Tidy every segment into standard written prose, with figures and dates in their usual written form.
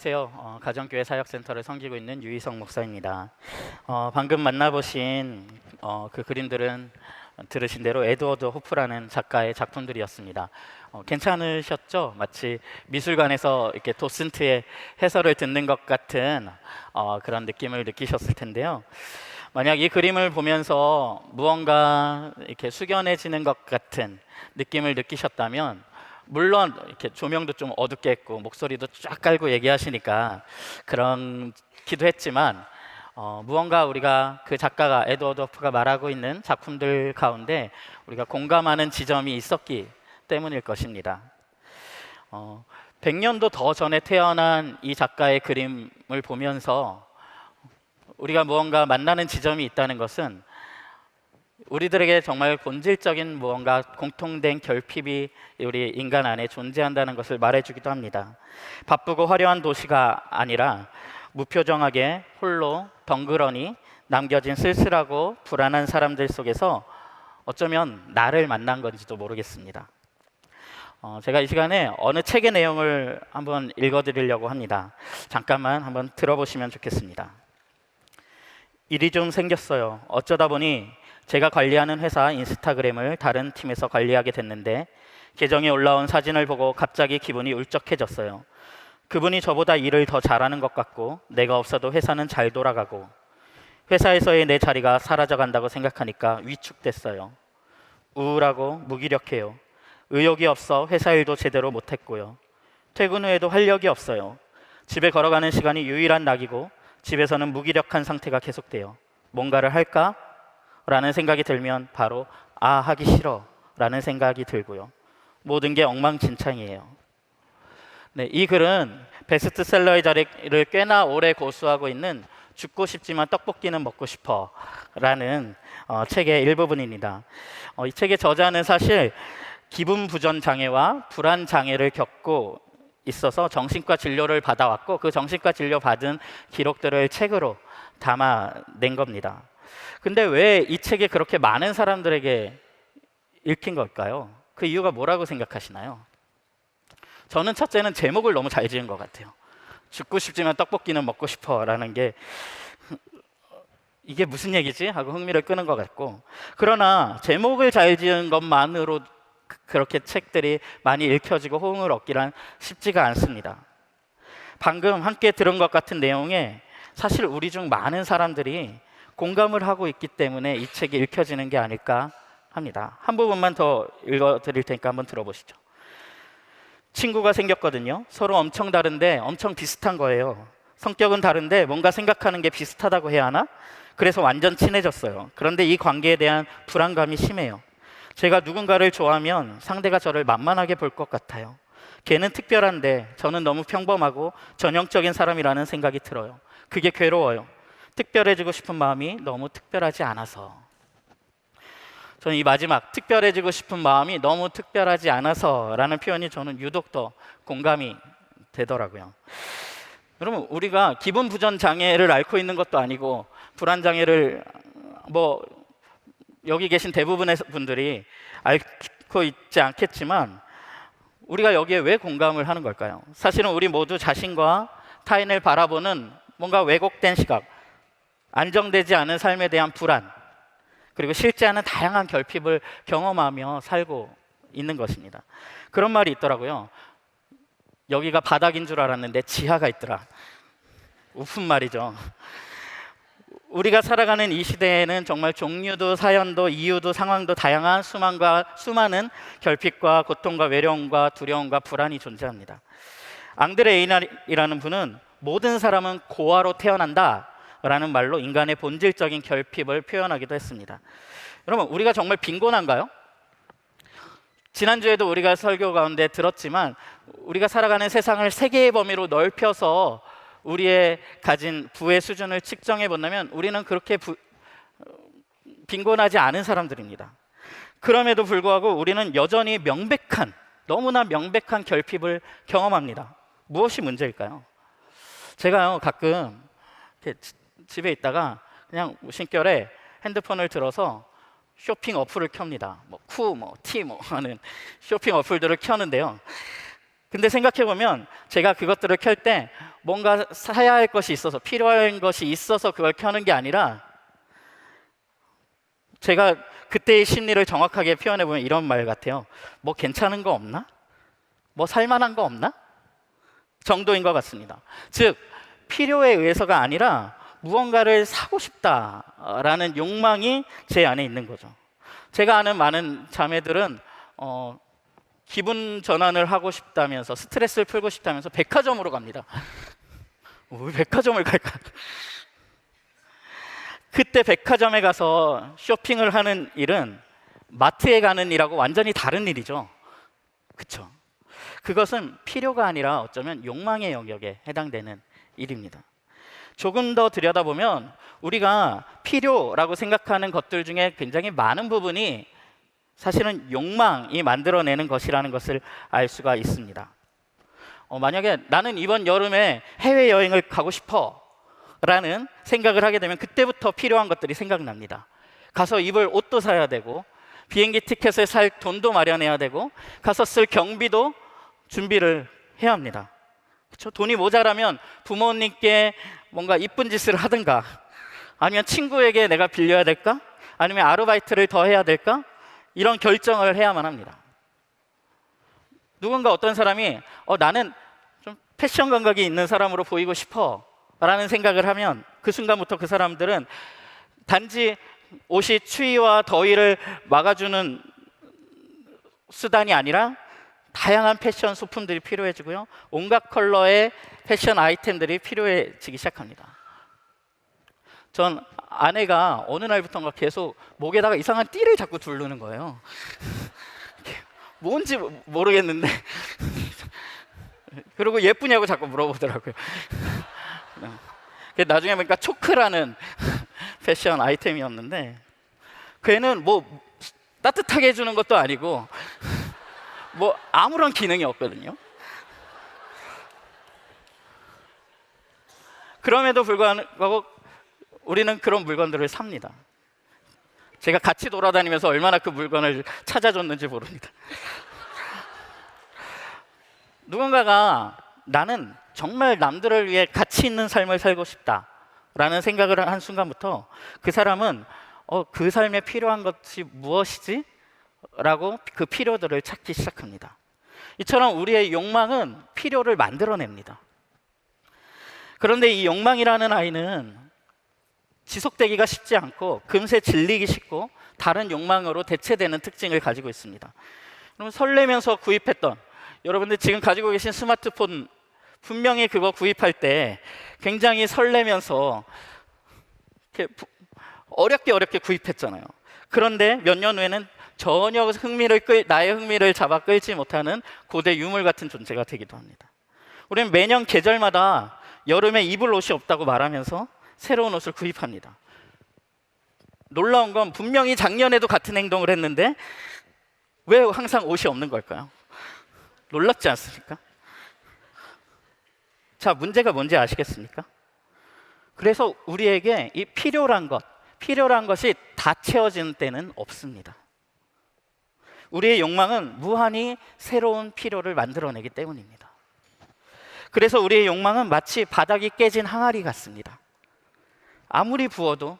안녕하세요. 가정교회 사역센터를 섬기고 있는 유희성 목사입니다. 방금 만나보신 그 그림들은 들으신 대로 에드워드 호프라는 작가의 작품들이었습니다. 괜찮으셨죠? 마치 미술관에서 이렇게 도슨트의 해설을 듣는 것 같은 그런 느낌을 느끼셨을 텐데요. 만약 이 그림을 보면서 무언가 이렇게 숙연해지는 것 같은 느낌을 느끼셨다면, 물론 이렇게 조명도 좀 어둡게 했고 목소리도 쫙 깔고 얘기하시니까 그런 기도 했지만, 무언가 우리가 그 작가가 에드워드 호프가 말하고 있는 작품들 가운데 우리가 공감하는 지점이 있었기 때문일 것입니다. 100년도 더 전에 태어난 이 작가의 그림을 보면서 우리가 무언가 만나는 지점이 있다는 것은 우리들에게 정말 본질적인 무언가 공통된 결핍이 우리 인간 안에 존재한다는 것을 말해주기도 합니다. 바쁘고 화려한 도시가 아니라 무표정하게 홀로 덩그러니 남겨진 쓸쓸하고 불안한 사람들 속에서 어쩌면 나를 만난 건지도 모르겠습니다. 제가 이 시간에 어느 책의 내용을 한번 읽어드리려고 합니다. 잠깐만 한번 들어보시면 좋겠습니다. 일이 좀 생겼어요. 어쩌다 보니 제가 관리하는 회사 인스타그램을 다른 팀에서 관리하게 됐는데, 계정에 올라온 사진을 보고 갑자기 기분이 울적해졌어요. 그분이 저보다 일을 더 잘하는 것 같고, 내가 없어도 회사는 잘 돌아가고, 회사에서의 내 자리가 사라져간다고 생각하니까 위축됐어요. 우울하고 무기력해요. 의욕이 없어 회사 일도 제대로 못했고요. 퇴근 후에도 활력이 없어요. 집에 걸어가는 시간이 유일한 낙이고, 집에서는 무기력한 상태가 계속돼요. 뭔가를 할까? 라는 생각이 들면 바로 하기 싫어 라는 생각이 들고요. 모든 게 엉망진창이에요. 네, 이 글은 베스트셀러의 자리를 꽤나 오래 고수하고 있는 죽고 싶지만 떡볶이는 먹고 싶어 라는 책의 일부분입니다. 이 책의 저자는 사실 기분 부전 장애와 불안 장애를 겪고 있어서 정신과 진료를 받아왔고, 그 정신과 진료 받은 기록들을 책으로 담아낸 겁니다. 근데 왜 이 책이 그렇게 많은 사람들에게 읽힌 걸까요? 그 이유가 뭐라고 생각하시나요? 저는 첫째는 제목을 너무 잘 지은 것 같아요. 죽고 싶지만 떡볶이는 먹고 싶어 라는 게 이게 무슨 얘기지? 하고 흥미를 끄는 것 같고, 그러나 제목을 잘 지은 것만으로 그렇게 책들이 많이 읽혀지고 호응을 얻기란 쉽지가 않습니다. 방금 함께 들은 것 같은 내용에 사실 우리 중 많은 사람들이 공감을 하고 있기 때문에 이 책이 읽혀지는 게 아닐까 합니다. 한 부분만 더 읽어드릴 테니까 한번 들어보시죠. 친구가 생겼거든요. 서로 엄청 다른데 엄청 비슷한 거예요. 성격은 다른데 뭔가 생각하는 게 비슷하다고 해야 하나? 그래서 완전 친해졌어요. 그런데 이 관계에 대한 불안감이 심해요. 제가 누군가를 좋아하면 상대가 저를 만만하게 볼 것 같아요. 걔는 특별한데 저는 너무 평범하고 전형적인 사람이라는 생각이 들어요. 그게 괴로워요. 특별해지고 싶은 마음이 너무 특별하지 않아서. 저는 이 마지막 특별해지고 싶은 마음이 너무 특별하지 않아서 라는 표현이 저는 유독 더 공감이 되더라고요. 여러분, 우리가 기분 부전 장애를 앓고 있는 것도 아니고 불안 장애를 여기 계신 대부분의 분들이 앓고 있지 않겠지만, 우리가 여기에 왜 공감을 하는 걸까요? 사실은 우리 모두 자신과 타인을 바라보는 뭔가 왜곡된 시각, 안정되지 않은 삶에 대한 불안, 그리고 실제하는 다양한 결핍을 경험하며 살고 있는 것입니다. 그런 말이 있더라고요. 여기가 바닥인 줄 알았는데 지하가 있더라. 우픈 말이죠. 우리가 살아가는 이 시대에는 정말 종류도 사연도 이유도 상황도 다양한 수많은 결핍과 고통과 외로움과 두려움과 불안이 존재합니다. 앙드레 에이날이라는 분은 모든 사람은 고아로 태어난다 라는 말로 인간의 본질적인 결핍을 표현하기도 했습니다. 여러분, 우리가 정말 빈곤한가요? 지난주에도 우리가 설교 가운데 들었지만, 우리가 살아가는 세상을 세 개의 범위로 넓혀서 우리의 가진 부의 수준을 측정해 본다면 우리는 그렇게 빈곤하지 않은 사람들입니다. 그럼에도 불구하고 우리는 여전히 너무나 명백한 결핍을 경험합니다. 무엇이 문제일까요? 제가요, 가끔 이렇게 집에 있다가 그냥 무심결에 핸드폰을 들어서 쇼핑 어플을 켭니다. 티 하는 쇼핑 어플들을 켜는데요. 근데 생각해 보면 제가 그것들을 켤 때 뭔가 사야 할 것이 있어서, 필요한 것이 있어서 그걸 켜는 게 아니라, 제가 그때의 심리를 정확하게 표현해 보면 이런 말 같아요. 뭐 괜찮은 거 없나? 뭐 살만한 거 없나? 정도인 것 같습니다. 즉, 필요에 의해서가 아니라 무언가를 사고 싶다라는 욕망이 제 안에 있는 거죠. 제가 아는 많은 자매들은 기분 전환을 하고 싶다면서, 스트레스를 풀고 싶다면서 백화점으로 갑니다. 왜 백화점을 갈까? 그때 백화점에 가서 쇼핑을 하는 일은 마트에 가는 일하고 완전히 다른 일이죠. 그렇죠? 그것은 필요가 아니라 어쩌면 욕망의 영역에 해당되는 일입니다. 조금 더 들여다보면 우리가 필요라고 생각하는 것들 중에 굉장히 많은 부분이 사실은 욕망이 만들어내는 것이라는 것을 알 수가 있습니다. 만약에 나는 이번 여름에 해외여행을 가고 싶어 라는 생각을 하게 되면 그때부터 필요한 것들이 생각납니다. 가서 입을 옷도 사야 되고, 비행기 티켓을 살 돈도 마련해야 되고, 가서 쓸 경비도 준비를 해야 합니다. 그렇죠? 돈이 모자라면 부모님께 뭔가 이쁜 짓을 하든가, 아니면 친구에게 내가 빌려야 될까? 아니면 아르바이트를 더 해야 될까? 이런 결정을 해야만 합니다. 누군가 어떤 사람이 나는 좀 패션 감각이 있는 사람으로 보이고 싶어 라는 생각을 하면 그 순간부터 그 사람들은 단지 옷이 추위와 더위를 막아주는 수단이 아니라 다양한 패션 소품들이 필요해지고요, 온갖 컬러의 패션 아이템들이 필요해지기 시작합니다. 전 아내가 어느 날부터인가 계속 목에다가 이상한 띠를 자꾸 두르는 거예요. 뭔지 모르겠는데 그리고 예쁘냐고 자꾸 물어보더라고요. 나중에 보니까 초크라는 패션 아이템이었는데, 걔는 뭐 따뜻하게 해주는 것도 아니고 뭐 아무런 기능이 없거든요. 그럼에도 불구하고 우리는 그런 물건들을 삽니다. 제가 같이 돌아다니면서 얼마나 그 물건을 찾아줬는지 모릅니다. 누군가가 나는 정말 남들을 위해 가치 있는 삶을 살고 싶다라는 생각을 한 순간부터 그 사람은 그 삶에 필요한 것이 무엇이지? 라고 그 필요들을 찾기 시작합니다. 이처럼 우리의 욕망은 필요를 만들어냅니다. 그런데 이 욕망이라는 아이는 지속되기가 쉽지 않고 금세 질리기 쉽고 다른 욕망으로 대체되는 특징을 가지고 있습니다. 그럼 설레면서 구입했던, 여러분들 지금 가지고 계신 스마트폰 분명히 그거 구입할 때 굉장히 설레면서 어렵게 구입했잖아요. 그런데 몇 년 후에는 전혀 나의 흥미를 잡아 끌지 못하는 고대 유물 같은 존재가 되기도 합니다. 우리는 매년 계절마다 여름에 입을 옷이 없다고 말하면서 새로운 옷을 구입합니다. 놀라운 건 분명히 작년에도 같은 행동을 했는데 왜 항상 옷이 없는 걸까요? 놀랍지 않습니까? 자, 문제가 뭔지 아시겠습니까? 그래서 우리에게 이 필요한 것이 다 채워지는 때는 없습니다. 우리의 욕망은 무한히 새로운 필요를 만들어내기 때문입니다. 그래서 우리의 욕망은 마치 바닥이 깨진 항아리 같습니다. 아무리 부어도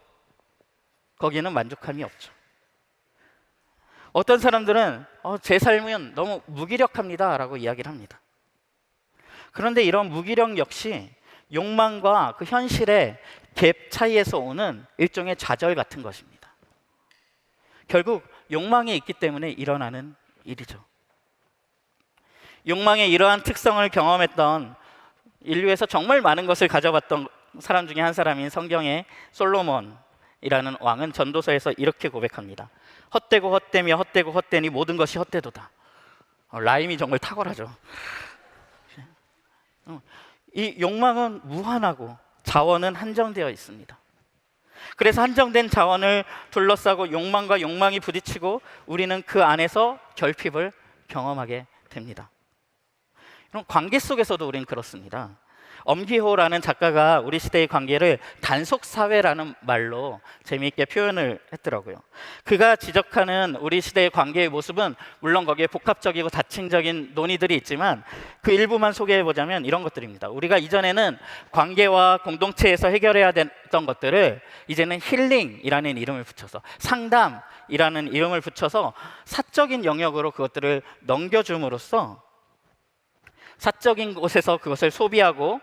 거기는 만족함이 없죠. 어떤 사람들은 제 삶은 너무 무기력합니다 라고 이야기를 합니다. 그런데 이런 무기력 역시 욕망과 그 현실의 갭 차이에서 오는 일종의 좌절 같은 것입니다. 결국 욕망이 있기 때문에 일어나는 일이죠. 욕망의 이러한 특성을 경험했던, 인류에서 정말 많은 것을 가져봤던 사람 중에 한 사람인 성경의 솔로몬이라는 왕은 전도서에서 이렇게 고백합니다. 헛되고 헛되며 헛되고 헛되니 모든 것이 헛되도다. 라임이 정말 탁월하죠. 이 욕망은 무한하고 자원은 한정되어 있습니다. 그래서 한정된 자원을 둘러싸고 욕망과 욕망이 부딪히고 우리는 그 안에서 결핍을 경험하게 됩니다. 이런 관계 속에서도 우리는 그렇습니다. 엄기호라는 작가가 우리 시대의 관계를 단속사회라는 말로 재미있게 표현을 했더라고요. 그가 지적하는 우리 시대의 관계의 모습은 물론 거기에 복합적이고 다층적인 논의들이 있지만 그 일부만 소개해보자면 이런 것들입니다. 우리가 이전에는 관계와 공동체에서 해결해야 됐던 것들을 이제는 힐링이라는 이름을 붙여서, 상담이라는 이름을 붙여서 사적인 영역으로 그것들을 넘겨줌으로써 사적인 곳에서 그것을 소비하고,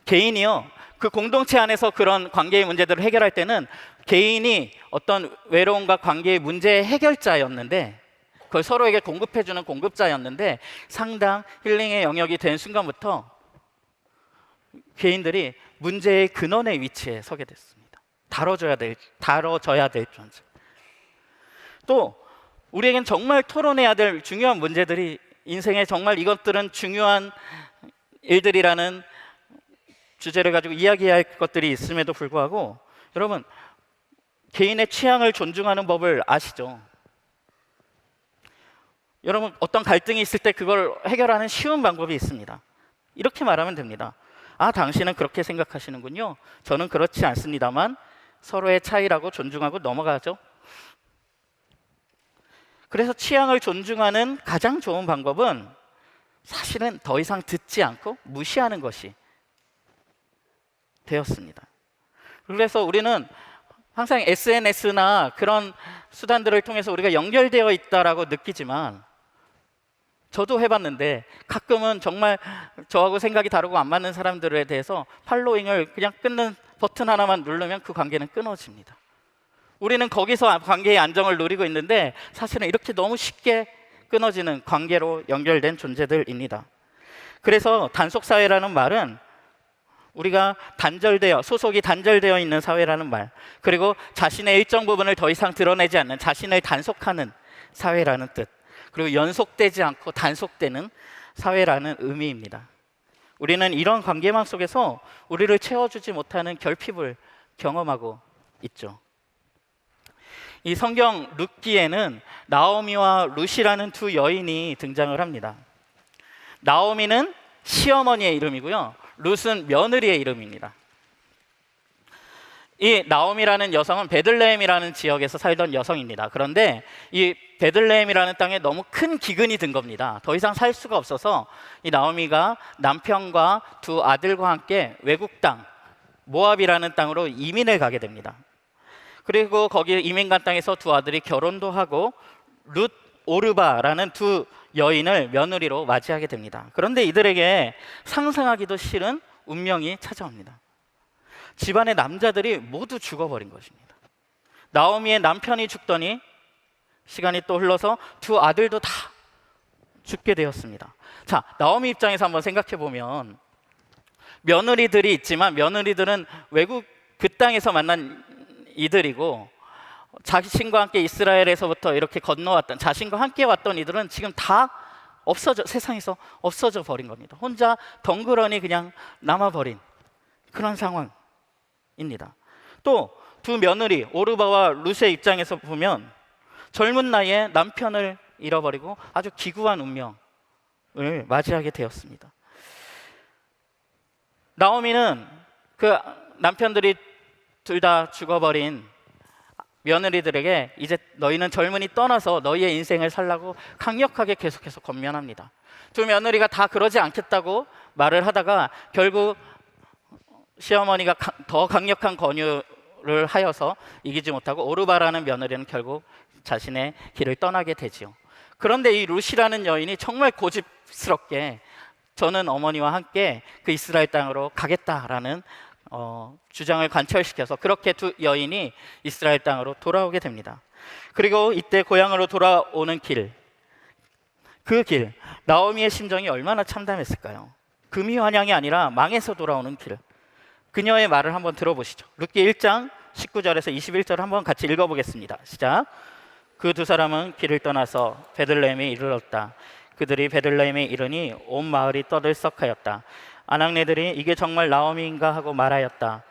개인이요, 그 공동체 안에서 그런 관계의 문제들을 해결할 때는 개인이 어떤 외로움과 관계의 문제의 해결자였는데, 그걸 서로에게 공급해주는 공급자였는데, 상담, 힐링의 영역이 된 순간부터 개인들이 문제의 근원의 위치에 서게 됐습니다. 다뤄져야 될 존재. 또 우리에겐 정말 토론해야 될 중요한 문제들이, 인생에 정말 이것들은 중요한 일들이라는 주제를 가지고 이야기해야 할 것들이 있음에도 불구하고, 여러분, 개인의 취향을 존중하는 법을 아시죠? 여러분, 어떤 갈등이 있을 때 그걸 해결하는 쉬운 방법이 있습니다. 이렇게 말하면 됩니다. 아, 당신은 그렇게 생각하시는군요. 저는 그렇지 않습니다만 서로의 차이라고 존중하고 넘어가죠. 그래서 취향을 존중하는 가장 좋은 방법은 사실은 더 이상 듣지 않고 무시하는 것이 되었습니다. 그래서 우리는 항상 SNS나 그런 수단들을 통해서 우리가 연결되어 있다라고 느끼지만, 저도 해봤는데 가끔은 정말 저하고 생각이 다르고 안 맞는 사람들에 대해서 팔로잉을 그냥 끊는 버튼 하나만 누르면 그 관계는 끊어집니다. 우리는 거기서 관계의 안정을 누리고 있는데 사실은 이렇게 너무 쉽게 끊어지는 관계로 연결된 존재들입니다. 그래서 단속사회라는 말은 우리가 소속이 단절되어 있는 사회라는 말, 그리고 자신의 일정 부분을 더 이상 드러내지 않는, 자신을 단속하는 사회라는 뜻, 그리고 연속되지 않고 단속되는 사회라는 의미입니다. 우리는 이런 관계망 속에서 우리를 채워주지 못하는 결핍을 경험하고 있죠. 이 성경 룻기에는 나오미와 룻이라는 두 여인이 등장을 합니다. 나오미는 시어머니의 이름이고요, 룻은 며느리의 이름입니다. 이 나오미라는 여성은 베들레헴이라는 지역에서 살던 여성입니다. 그런데 이 베들레헴이라는 땅에 너무 큰 기근이 든 겁니다. 더 이상 살 수가 없어서 이 나오미가 남편과 두 아들과 함께 외국 땅, 모압이라는 땅으로 이민을 가게 됩니다. 그리고 거기 이민 간 땅에서 두 아들이 결혼도 하고 룻, 오르바라는 두 여인을 며느리로 맞이하게 됩니다. 그런데 이들에게 상상하기도 싫은 운명이 찾아옵니다. 집안의 남자들이 모두 죽어버린 것입니다. 나오미의 남편이 죽더니 시간이 또 흘러서 두 아들도 다 죽게 되었습니다. 자, 나오미 입장에서 한번 생각해 보면, 며느리들이 있지만 며느리들은 외국 그 땅에서 만난 이들이고, 자신과 함께 이스라엘에서부터 이렇게 건너왔던, 자신과 함께 왔던 이들은 지금 다 세상에서 없어져 버린 겁니다. 혼자 덩그러니 그냥 남아버린 그런 상황입니다. 또 두 며느리 오르바와 룻의 입장에서 보면 젊은 나이에 남편을 잃어버리고 아주 기구한 운명을 맞이하게 되었습니다. 나오미는 그 남편들이 둘 다 죽어버린 며느리들에게 이제 너희는 젊은이 떠나서 너희의 인생을 살라고 강력하게 계속해서 권면합니다. 두 며느리가 다 그러지 않겠다고 말을 하다가 결국 시어머니가 더 강력한 권유를 하여서 이기지 못하고 오르바라는 며느리는 결국 자신의 길을 떠나게 되지요. 그런데 이 룻이라는 여인이 정말 고집스럽게 저는 어머니와 함께 그 이스라엘 땅으로 가겠다라는 주장을 관철시켜서 그렇게 두 여인이 이스라엘 땅으로 돌아오게 됩니다. 그리고 이때 고향으로 돌아오는 그 길, 나오미의 심정이 얼마나 참담했을까요? 금이 환영이 아니라 망해서 돌아오는 길, 그녀의 말을 한번 들어보시죠. 룻기 1장 19절에서 21절 한번 같이 읽어보겠습니다. 시작. 그 두 사람은 길을 떠나서 베들레헴에 이르렀다. 그들이 베들레헴에 이르니 온 마을이 떠들썩하였다. 아낙네들이 이게 정말 나오미인가 하고 말하였다.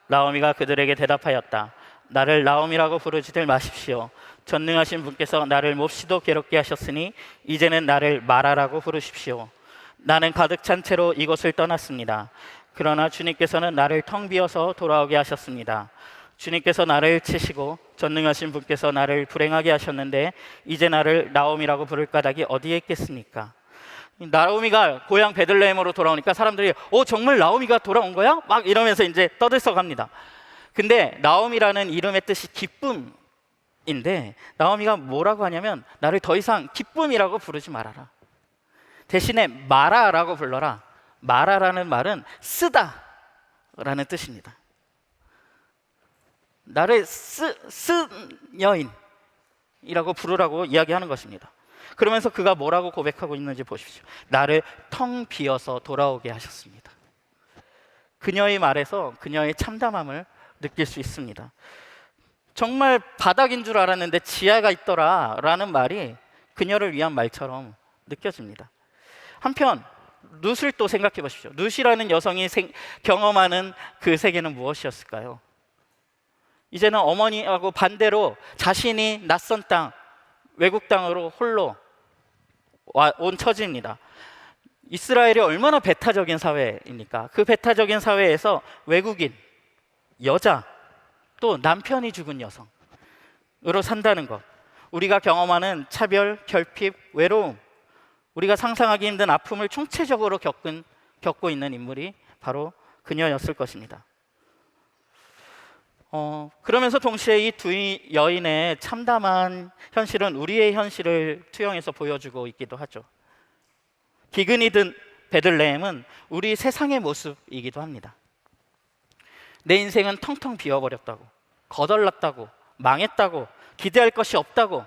나오미가 그들에게 대답하였다. 나를 나오미라고 부르지들 마십시오. 전능하신 분께서 나를 몹시도 괴롭게 하셨으니 이제는 나를 마라라고 부르십시오. 나는 가득 찬 채로 이곳을 떠났습니다. 그러나 주님께서는 나를 텅 비어서 돌아오게 하셨습니다. 주님께서 나를 치시고 전능하신 분께서 나를 불행하게 하셨는데 이제 나를 나옴이라고 부를 까닭이 어디에 있겠습니까? 나오미가 고향 베들레헴으로 돌아오니까 사람들이 정말 나오미가 돌아온 거야? 막 이러면서 이제 떠들썩합니다. 근데 나오미라는 이름의 뜻이 기쁨인데 나오미가 뭐라고 하냐면 나를 더 이상 기쁨이라고 부르지 말아라. 대신에 마라라고 불러라. 마라라는 말은 쓰다라는 뜻입니다. 나를 쓴 여인이라고 부르라고 이야기하는 것입니다. 그러면서 그가 뭐라고 고백하고 있는지 보십시오. 나를 텅 비어서 돌아오게 하셨습니다. 그녀의 말에서 그녀의 참담함을 느낄 수 있습니다. 정말 바닥인 줄 알았는데 지하가 있더라 라는 말이 그녀를 위한 말처럼 느껴집니다. 한편 룻을 또 생각해 보십시오. 룻이라는 여성이 경험하는 그 세계는 무엇이었을까요? 이제는 어머니하고 반대로 자신이 낯선 땅, 외국 땅으로 홀로 온 처지입니다. 이스라엘이 얼마나 배타적인 사회입니까? 그 배타적인 사회에서 외국인, 여자, 또 남편이 죽은 여성으로 산다는 것, 우리가 경험하는 차별, 결핍, 외로움, 우리가 상상하기 힘든 아픔을 총체적으로 겪고 있는 인물이 바로 그녀였을 것입니다. 그러면서 동시에 이 두 여인의 참담한 현실은 우리의 현실을 투영해서 보여주고 있기도 하죠. 기근이 든 베들레헴은 우리 세상의 모습이기도 합니다. 내 인생은 텅텅 비어버렸다고, 거덜났다고, 망했다고, 기대할 것이 없다고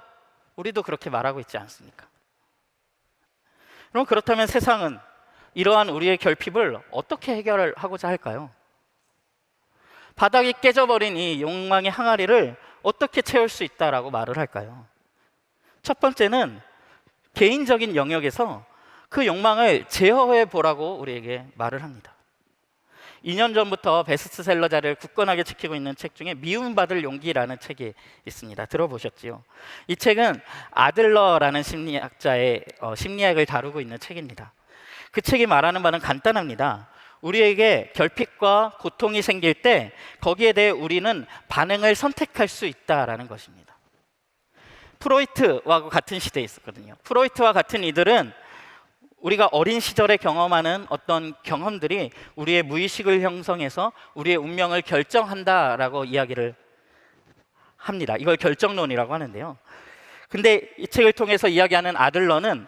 우리도 그렇게 말하고 있지 않습니까? 그럼 그렇다면 세상은 이러한 우리의 결핍을 어떻게 해결하고자 할까요? 바닥이 깨져버린 이 욕망의 항아리를 어떻게 채울 수 있다라고 말을 할까요? 첫 번째는 개인적인 영역에서 그 욕망을 제어해 보라고 우리에게 말을 합니다. 2년 전부터 베스트셀러 자리를 굳건하게 지키고 있는 책 중에 미움받을 용기라는 책이 있습니다. 들어보셨지요? 이 책은 아들러라는 심리학자의 심리학을 다루고 있는 책입니다. 그 책이 말하는 바는 간단합니다. 우리에게 결핍과 고통이 생길 때 거기에 대해 우리는 반응을 선택할 수 있다라는 것입니다. 프로이트와 같은 시대에 있었거든요. 프로이트와 같은 이들은 우리가 어린 시절에 경험하는 어떤 경험들이 우리의 무의식을 형성해서 우리의 운명을 결정한다라고 이야기를 합니다. 이걸 결정론이라고 하는데요. 근데 이 책을 통해서 이야기하는 아들러는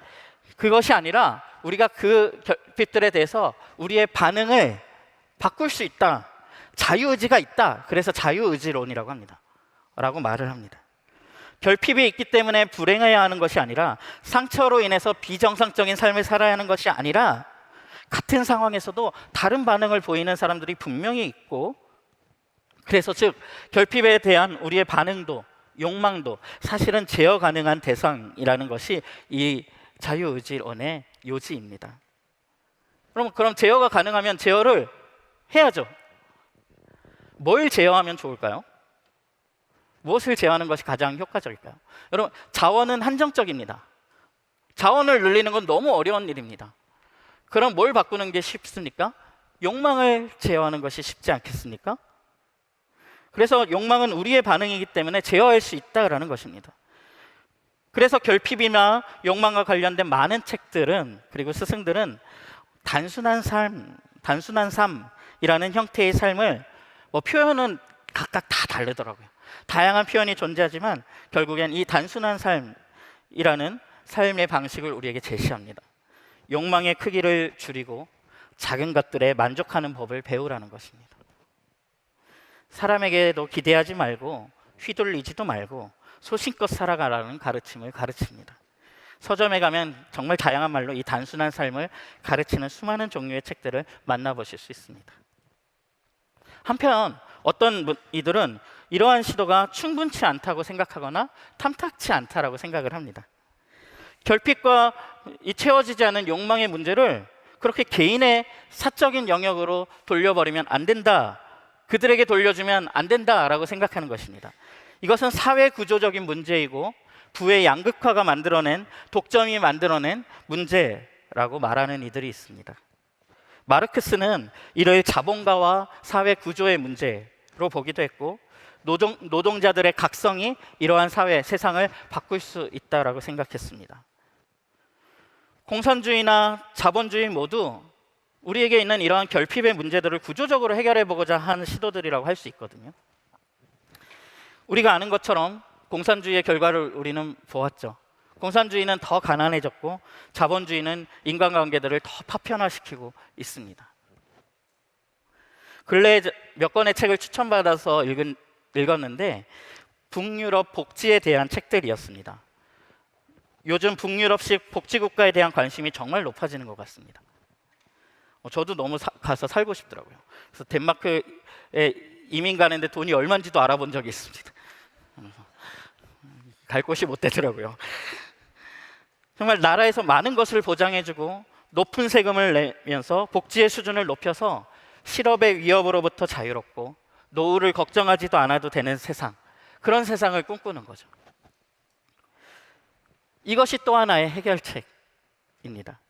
그것이 아니라 우리가 그 결핍들에 대해서 우리의 반응을 바꿀 수 있다. 자유의지가 있다. 그래서 자유의지론이라고 합니다. 라고 말을 합니다. 결핍이 있기 때문에 불행해야 하는 것이 아니라 상처로 인해서 비정상적인 삶을 살아야 하는 것이 아니라 같은 상황에서도 다른 반응을 보이는 사람들이 분명히 있고, 그래서 즉 결핍에 대한 우리의 반응도 욕망도 사실은 제어 가능한 대상이라는 것이 이 자유의지론의 요지입니다. 그럼 제어가 가능하면 제어를 해야죠. 뭘 제어하면 좋을까요? 무엇을 제어하는 것이 가장 효과적일까요? 여러분, 자원은 한정적입니다. 자원을 늘리는 건 너무 어려운 일입니다. 그럼 뭘 바꾸는 게 쉽습니까? 욕망을 제어하는 것이 쉽지 않겠습니까? 그래서 욕망은 우리의 반응이기 때문에 제어할 수 있다라는 것입니다. 그래서 결핍이나 욕망과 관련된 많은 책들은, 그리고 스승들은 단순한 삶이라는 형태의 삶을 표현은 각각 다 다르더라고요. 다양한 표현이 존재하지만 결국엔 이 단순한 삶이라는 삶의 방식을 우리에게 제시합니다. 욕망의 크기를 줄이고 작은 것들에 만족하는 법을 배우라는 것입니다. 사람에게도 기대하지 말고 휘둘리지도 말고 소신껏 살아가라는 가르침을 가르칩니다. 서점에 가면 정말 다양한 말로 이 단순한 삶을 가르치는 수많은 종류의 책들을 만나보실 수 있습니다. 한편 어떤 이들은 이러한 시도가 충분치 않다고 생각하거나 탐탁치 않다라고 생각을 합니다. 결핍과 이 채워지지 않은 욕망의 문제를 그렇게 개인의 사적인 영역으로 돌려버리면 안 된다, 그들에게 돌려주면 안 된다라고 생각하는 것입니다. 이것은 사회 구조적인 문제이고 부의 양극화가 만들어낸, 독점이 만들어낸 문제라고 말하는 이들이 있습니다. 마르크스는 이를 자본가와 사회 구조의 문제로 보기도 했고 노동자들의 각성이 이러한 사회, 세상을 바꿀 수 있다라고 생각했습니다. 공산주의나 자본주의 모두 우리에게 있는 이러한 결핍의 문제들을 구조적으로 해결해 보고자 하는 시도들이라고 할 수 있거든요. 우리가 아는 것처럼 공산주의의 결과를 우리는 보았죠. 공산주의는 더 가난해졌고 자본주의는 인간관계들을 더 파편화시키고 있습니다. 근래에 몇 권의 책을 추천받아서 읽었는데 북유럽 복지에 대한 책들이었습니다. 요즘 북유럽식 복지국가에 대한 관심이 정말 높아지는 것 같습니다. 저도 너무 가서 살고 싶더라고요. 그래서 덴마크에 이민 가는데 돈이 얼마인지도 알아본 적이 있습니다. 갈 곳이 못 되더라고요. 정말 나라에서 많은 것을 보장해주고 높은 세금을 내면서 복지의 수준을 높여서 실업의 위협으로부터 자유롭고 노후를 걱정하지도 않아도 되는 세상, 그런 세상을 꿈꾸는 거죠. 이것이 또 하나의 해결책입니다.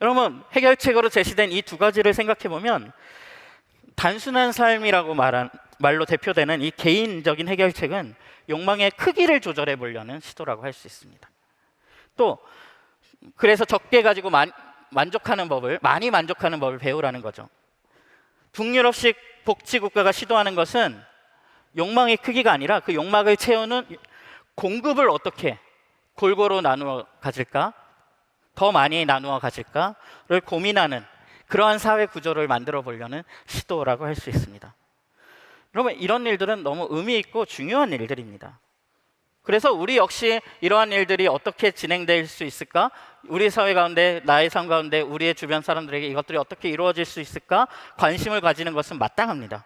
여러분, 해결책으로 제시된 이 두 가지를 생각해 보면 단순한 삶이라고 말로 대표되는 이 개인적인 해결책은 욕망의 크기를 조절해 보려는 시도라고 할 수 있습니다. 또 그래서 적게 가지고 만족하는 법을, 많이 만족하는 법을 배우라는 거죠. 북유럽식 복지국가가 시도하는 것은 욕망의 크기가 아니라 그 욕망을 채우는 공급을 어떻게 골고루 나누어 가질까, 더 많이 나누어 가질까를 고민하는 그러한 사회 구조를 만들어 보려는 시도라고 할 수 있습니다. 여러분, 이런 일들은 너무 의미 있고 중요한 일들입니다. 그래서 우리 역시 이러한 일들이 어떻게 진행될 수 있을까? 우리 사회 가운데, 나의 삶 가운데 우리의 주변 사람들에게 이것들이 어떻게 이루어질 수 있을까? 관심을 가지는 것은 마땅합니다.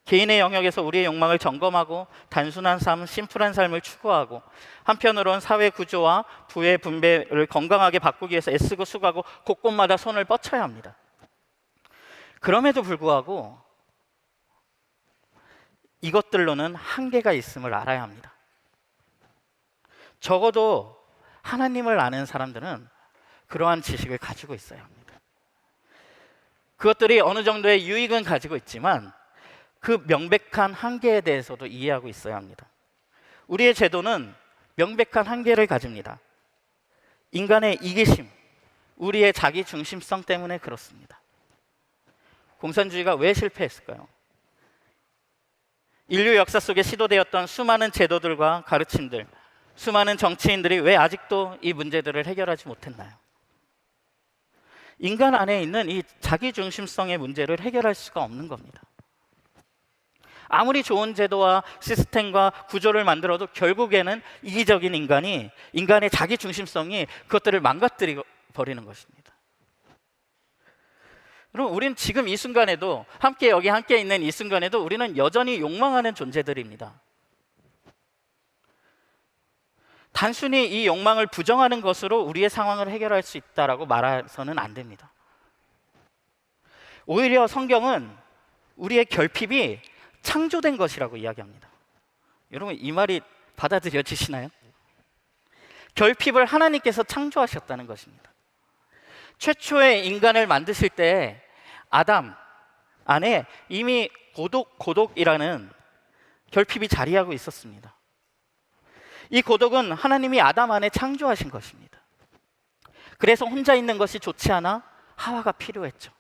개인의 영역에서 우리의 욕망을 점검하고 단순한 삶, 심플한 삶을 추구하고 한편으로는 사회 구조와 부의 분배를 건강하게 바꾸기 위해서 애쓰고 수고하고 곳곳마다 손을 뻗쳐야 합니다. 그럼에도 불구하고 이것들로는 한계가 있음을 알아야 합니다. 적어도 하나님을 아는 사람들은 그러한 지식을 가지고 있어야 합니다. 그것들이 어느 정도의 유익은 가지고 있지만 그 명백한 한계에 대해서도 이해하고 있어야 합니다. 우리의 제도는 명백한 한계를 가집니다. 인간의 이기심, 우리의 자기 중심성 때문에 그렇습니다. 공산주의가 왜 실패했을까요? 인류 역사 속에 시도되었던 수많은 제도들과 가르침들, 수많은 정치인들이 왜 아직도 이 문제들을 해결하지 못했나요? 인간 안에 있는 이 자기 중심성의 문제를 해결할 수가 없는 겁니다. 아무리 좋은 제도와 시스템과 구조를 만들어도 결국에는 이기적인 인간이, 인간의 자기 중심성이 그것들을 망가뜨려 버리는 것입니다. 여러분, 우리는 지금 이 순간에도, 함께 있는 이 순간에도 우리는 여전히 욕망하는 존재들입니다. 단순히 이 욕망을 부정하는 것으로 우리의 상황을 해결할 수 있다라고 말해서는 안 됩니다. 오히려 성경은 우리의 결핍이 창조된 것이라고 이야기합니다. 여러분, 이 말이 받아들여지시나요? 결핍을 하나님께서 창조하셨다는 것입니다. 최초의 인간을 만드실 때 아담 안에 이미 고독이라는 결핍이 자리하고 있었습니다. 이 고독은 하나님이 아담 안에 창조하신 것입니다. 그래서 혼자 있는 것이 좋지 않아 하와가 필요했죠.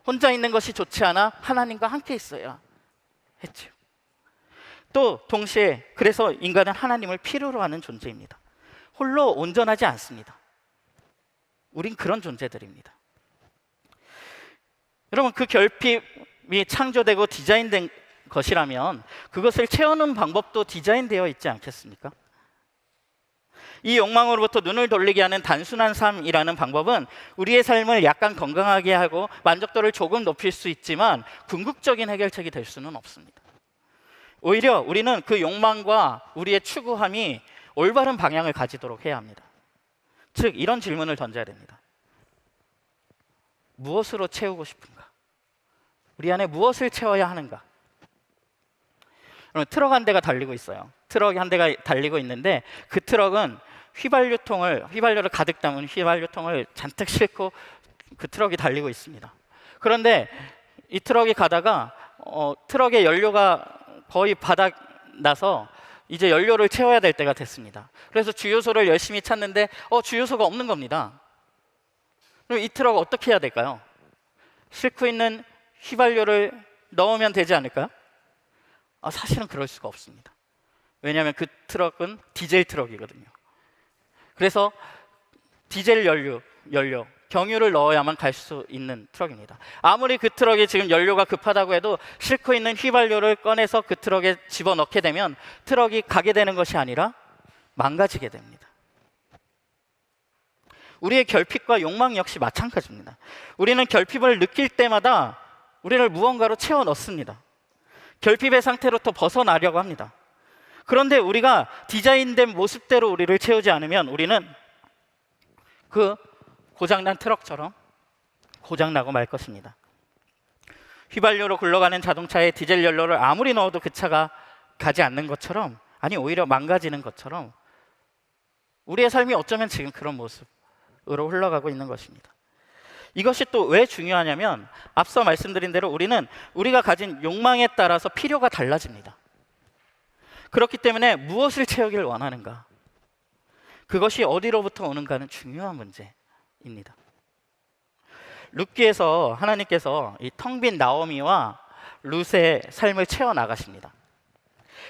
혼자 있는 것이 좋지 않아 하나님과 함께 있어야 했죠. 또 동시에 그래서 인간은 하나님을 필요로 하는 존재입니다. 홀로 온전하지 않습니다. 우린 그런 존재들입니다. 여러분, 그 결핍이 창조되고 디자인된 것이라면 그것을 채우는 방법도 디자인되어 있지 않겠습니까? 이 욕망으로부터 눈을 돌리게 하는 단순한 삶이라는 방법은 우리의 삶을 약간 건강하게 하고 만족도를 조금 높일 수 있지만 궁극적인 해결책이 될 수는 없습니다. 오히려 우리는 그 욕망과 우리의 추구함이 올바른 방향을 가지도록 해야 합니다. 즉, 이런 질문을 던져야 됩니다. 무엇으로 채우고 싶은가? 우리 안에 무엇을 채워야 하는가? 여러분, 트럭 한 대가 달리고 있어요. 트럭이 한 대가 달리고 있는데 그 트럭은 휘발유를 가득 담은 휘발유통을 잔뜩 싣고 그 트럭이 달리고 있습니다. 그런데 이 트럭이 가다가 트럭의 연료가 거의 바닥 나서 이제 연료를 채워야 될 때가 됐습니다. 그래서 주유소를 열심히 찾는데 주유소가 없는 겁니다. 그럼 이 트럭 어떻게 해야 될까요? 싣고 있는 휘발유를 넣으면 되지 않을까요? 사실은 그럴 수가 없습니다. 왜냐하면 그 트럭은 디젤 트럭이거든요. 그래서 디젤 연료, 경유를 넣어야만 갈 수 있는 트럭입니다. 아무리 그 트럭이 지금 연료가 급하다고 해도 싣고 있는 휘발유를 꺼내서 그 트럭에 집어넣게 되면 트럭이 가게 되는 것이 아니라 망가지게 됩니다. 우리의 결핍과 욕망 역시 마찬가지입니다. 우리는 결핍을 느낄 때마다 우리를 무언가로 채워 넣습니다. 결핍의 상태로부터 벗어나려고 합니다. 그런데 우리가 디자인된 모습대로 우리를 채우지 않으면 우리는 그 고장난 트럭처럼 고장나고 말 것입니다. 휘발유로 굴러가는 자동차에 디젤 연료를 아무리 넣어도 그 차가 가지 않는 것처럼, 아니 오히려 망가지는 것처럼 우리의 삶이 어쩌면 지금 그런 모습으로 흘러가고 있는 것입니다. 이것이 또 왜 중요하냐면 앞서 말씀드린 대로 우리는 우리가 가진 욕망에 따라서 필요가 달라집니다. 그렇기 때문에 무엇을 채우길 원하는가, 그것이 어디로부터 오는가는 중요한 문제입니다. 룻기에서 하나님께서 이 텅 빈 나오미와 룻의 삶을 채워 나가십니다.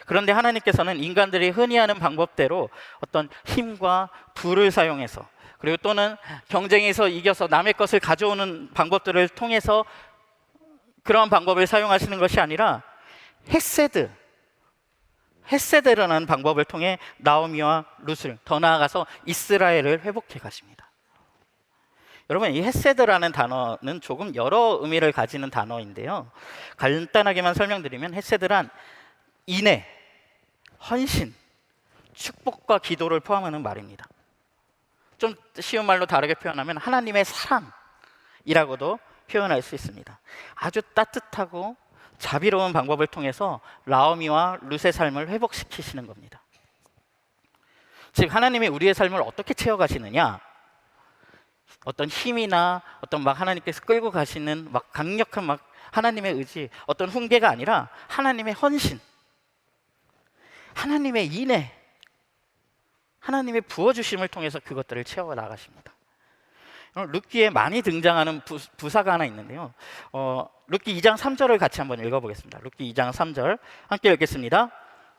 그런데 하나님께서는 인간들이 흔히 하는 방법대로 어떤 힘과 부를 사용해서, 그리고 또는 경쟁에서 이겨서 남의 것을 가져오는 방법들을 통해서 그런 방법을 사용하시는 것이 아니라 헤세드라는 방법을 통해 나오미와 룻을, 더 나아가서 이스라엘을 회복해 가십니다. 여러분, 이 헤세드라는 단어는 조금 여러 의미를 가지는 단어인데요, 간단하게만 설명드리면 헤세드란 인애, 헌신, 축복과 기도를 포함하는 말입니다. 좀 쉬운 말로 다르게 표현하면 하나님의 사랑이라고도 표현할 수 있습니다. 아주 따뜻하고 자비로운 방법을 통해서 나오미와 룻의 삶을 회복시키시는 겁니다. 즉 하나님이 우리의 삶을 어떻게 채워가시느냐, 어떤 힘이나 어떤 막 하나님께서 끌고 가시는 막 강력한 막 하나님의 의지, 어떤 훈계가 아니라 하나님의 헌신, 하나님의 인애, 하나님의 부어주심을 통해서 그것들을 채워 나가십니다. 룻기에 많이 등장하는 부사가 하나 있는데요, 룻기 2장 3절을 같이 한번 읽어보겠습니다. 룻기 2장 3절 함께 읽겠습니다.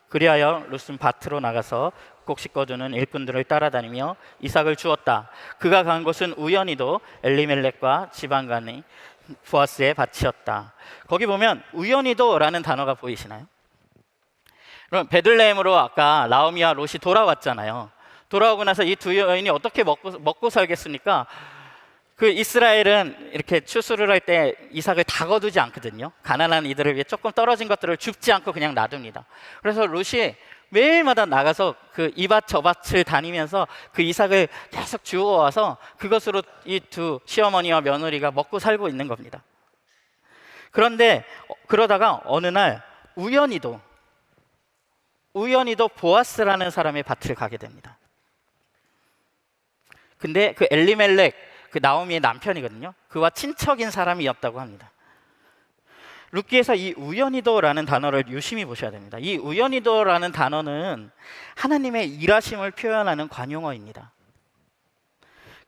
그리하여 룻은 밭으로 나가서 곡식 거두는 일꾼들을 따라다니며 이삭을 주었다. 그가 간 곳은 우연히도 엘리멜렉과 지방간이 보아스의 밭이었다. 거기 보면 우연히도라는 단어가 보이시나요? 그럼 베들레헴으로 아까 나오미와 롯이 돌아왔잖아요. 돌아오고 나서 이 두 여인이 어떻게 먹고 살겠습니까? 그 이스라엘은 이렇게 추수를 할 때 이삭을 다 거두지 않거든요. 가난한 이들을 위해 조금 떨어진 것들을 줍지 않고 그냥 놔둡니다. 그래서 롯이 매일마다 나가서 그 이 밭 저 밭을 다니면서 그 이삭을 계속 주워와서 그것으로 이 두 시어머니와 며느리가 먹고 살고 있는 겁니다. 그런데 그러다가 어느 날 우연히도 보아스라는 사람의 밭을 가게 됩니다. 근데 그 엘리멜렉, 그 나오미의 남편이거든요. 그와 친척인 사람이었다고 합니다. 룻기에서 이 우연히도라는 단어를 유심히 보셔야 됩니다. 이 우연히도라는 단어는 하나님의 일하심을 표현하는 관용어입니다.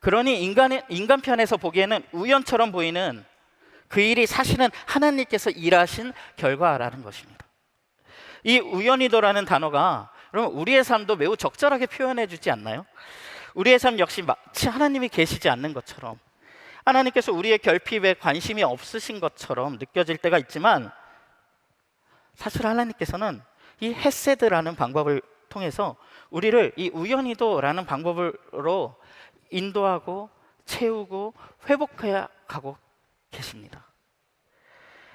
그러니 인간 편에서 보기에는 우연처럼 보이는 그 일이 사실은 하나님께서 일하신 결과라는 것입니다. 이 우연히도라는 단어가 여러분 우리의 삶도 매우 적절하게 표현해 주지 않나요? 우리의 삶 역시 마치 하나님이 계시지 않는 것처럼, 하나님께서 우리의 결핍에 관심이 없으신 것처럼 느껴질 때가 있지만, 사실 하나님께서는 이 헤세드라는 방법을 통해서 우리를 이 우연히도라는 방법으로 인도하고 채우고 회복해 가고 계십니다.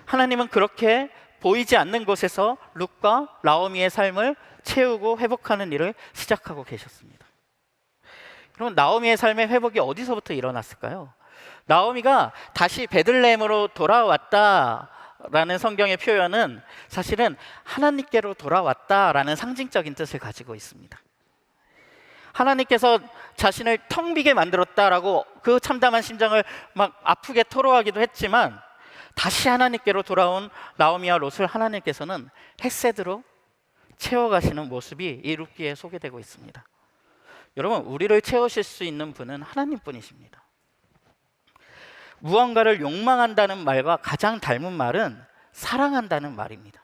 하나님은 그렇게 보이지 않는 곳에서 룻과 나오미의 삶을 채우고 회복하는 일을 시작하고 계셨습니다. 그럼 나오미의 삶의 회복이 어디서부터 일어났을까요? 나오미가 다시 베들레헴으로 돌아왔다라는 성경의 표현은 사실은 하나님께로 돌아왔다라는 상징적인 뜻을 가지고 있습니다. 하나님께서 자신을 텅 비게 만들었다라고 그 참담한 심정을 막 아프게 토로하기도 했지만, 다시 하나님께로 돌아온 나오미와 롯을 하나님께서는 헤세드로 채워가시는 모습이 이 룻기에 소개되고 있습니다. 여러분, 우리를 채우실 수 있는 분은 하나님뿐이십니다. 무언가를 욕망한다는 말과 가장 닮은 말은 사랑한다는 말입니다.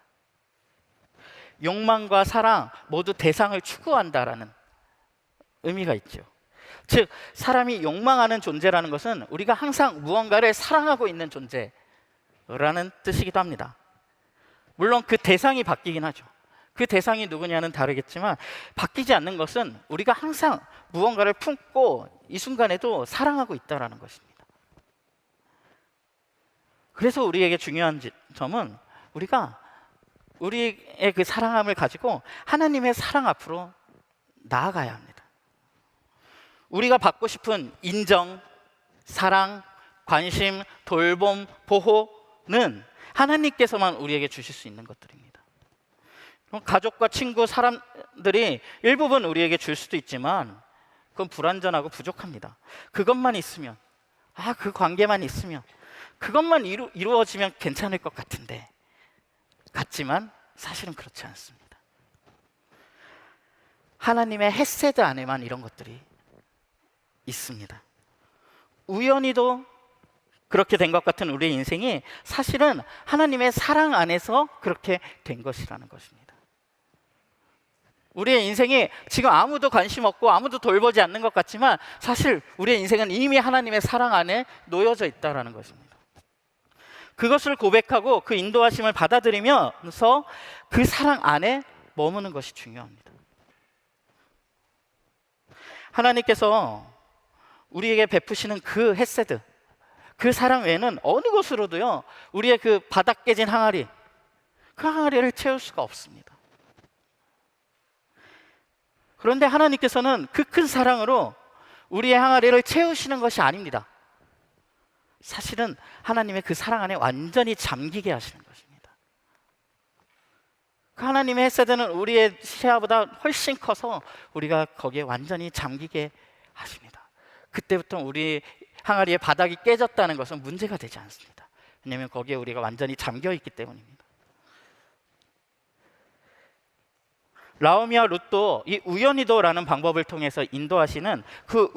욕망과 사랑 모두 대상을 추구한다라는 의미가 있죠. 즉, 사람이 욕망하는 존재라는 것은 우리가 항상 무언가를 사랑하고 있는 존재라는 뜻이기도 합니다. 물론 그 대상이 바뀌긴 하죠. 그 대상이 누구냐는 다르겠지만, 바뀌지 않는 것은 우리가 항상 무언가를 품고 이 순간에도 사랑하고 있다는 것입니다. 그래서 우리에게 중요한 점은 우리가 우리의 그 사랑함을 가지고 하나님의 사랑 앞으로 나아가야 합니다. 우리가 받고 싶은 인정, 사랑, 관심, 돌봄, 보호는 하나님께서만 우리에게 주실 수 있는 것들입니다. 가족과 친구, 사람들이 일부분 우리에게 줄 수도 있지만 그건 불완전하고 부족합니다. 그것만 있으면, 그 관계만 있으면, 그것만 이루어지면 괜찮을 것 같지만 사실은 그렇지 않습니다. 하나님의 헤세드 안에만 이런 것들이 있습니다. 우연히도 그렇게 된 것 같은 우리의 인생이 사실은 하나님의 사랑 안에서 그렇게 된 것이라는 것입니다. 우리의 인생이 지금 아무도 관심 없고 아무도 돌보지 않는 것 같지만, 사실 우리의 인생은 이미 하나님의 사랑 안에 놓여져 있다는 것입니다. 그것을 고백하고 그 인도하심을 받아들이면서 그 사랑 안에 머무는 것이 중요합니다. 하나님께서 우리에게 베푸시는 그 헤세드, 그 사랑 외에는 어느 곳으로도요, 우리의 그 바닥 깨진 항아리, 그 항아리를 채울 수가 없습니다. 그런데 하나님께서는 그 큰 사랑으로 우리의 항아리를 채우시는 것이 아닙니다. 사실은 하나님의 그 사랑 안에 완전히 잠기게 하시는 것입니다. 그 하나님의 헤세드는 우리의 시야보다 훨씬 커서 우리가 거기에 완전히 잠기게 하십니다. 그때부터 우리 항아리의 바닥이 깨졌다는 것은 문제가 되지 않습니다. 왜냐하면 거기에 우리가 완전히 잠겨 있기 때문입니다. 나오미와 룻도 이 우연히도라는 방법을 통해서 인도하시는 그